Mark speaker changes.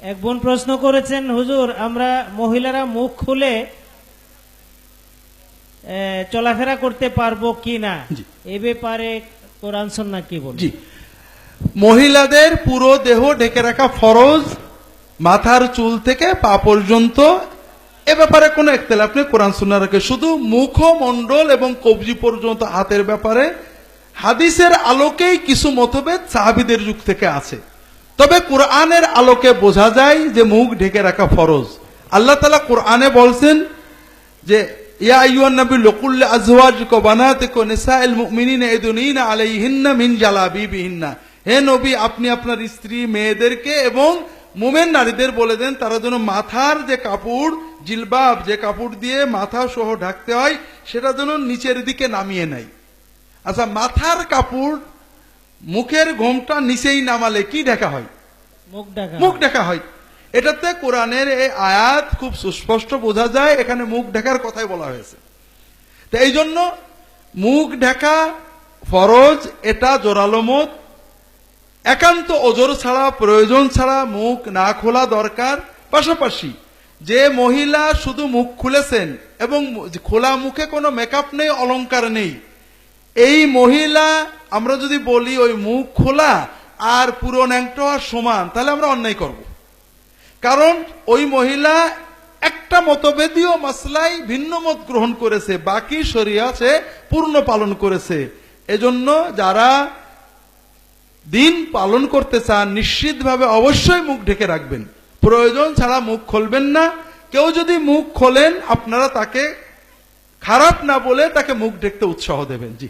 Speaker 1: এক বোন প্রশ্ন করেছেন, হুজুর আমরা মহিলারা মুখ খুলে চলাফেরা করতে পারবো কিনা, এ ব্যাপারে কোরআন সুন্নাহ কি বলে?
Speaker 2: জি, মহিলাদের পুরো দেহ ঢেকে রাখা ফরজ, মাথার চুল থেকে পা পর্যন্ত। এ ব্যাপারে কোনো ইখতিলাফ নেই কোরআন সুন্নাহ রাখে। শুধু মুখমণ্ডল এবং কবজি পর্যন্ত হাতের ব্যাপারে হাদিসের আলোকেই কিছু মতভেদ সাহাবীদের যুগ থেকে আছে। তবে কোরআনের আলোকে বোঝা যায় যে মুখ ঢেকে রাখা ফরজ। আল্লাহ তাআলা কোরআনে বলছেন যে ইয়া আইয়ুহান নবী লিকুল্লি আজওয়াজিকা ওয়া বানাতিকা ওয়া নিসাইল মুমিনিনা ইয়াদুনিনা আলাইহিন্না মিন জালাবিবিহিন্না। হে নবী, আপনি আপনার স্ত্রী মেয়েদেরকে এবং মুমিন নারীদের বলে দেন তারা যেন মাথার যে কাপড়, জিলবাব, যে কাপড় দিয়ে মাথা সহ ঢাকতে হয়, সেটা যেন নিচের দিকে নামিয়ে নেয়। আচ্ছা, মাথার কাপড় মুখের ঘোমটা নিচেই নামালে কি ঢাকা হয়? মুখ ঢাকা হয়। এটাতে কোরআনের এই আয়াত খুব সুস্পষ্ট বোঝা যায়, এখানে মুখ ঢাকার কথাই বলা হয়েছে। তো এই জন্য মুখ ঢাকা ফরজ, এটা জোরালো মত। একান্ত ওজর ছাড়া, প্রয়োজন ছাড়া মুখ না খোলা দরকার। পাশাপাশি যে মহিলা শুধু মুখ খুলেছেন এবং খোলা মুখে কোনো মেকআপ নেই, অলংকার নেই, এই মহিলা আমরা যদি বলি ওই মুখ খোলা আর পুরো ন্যাংটো আর সমান, তাহলে আমরা অন্যায় করব। কারণ ওই মহিলা একটা মতভেদীয় মাসলাই ভিন্ন মত গ্রহণ করেছে, বাকি শরিয়াত সে পূর্ণ পালন করেছে। এজন্য যারা দিন পালন করতে চান নিশ্চিতভাবে অবশ্যই মুখ ঢেকে রাখবেন, প্রয়োজন ছাড়া মুখ খুলবেন না। কেউ যদি মুখ খোলেন আপনারা তাকে খারাপ না বলে তাকে মুখ ঢেকতে উৎসাহ দেবেন। জি।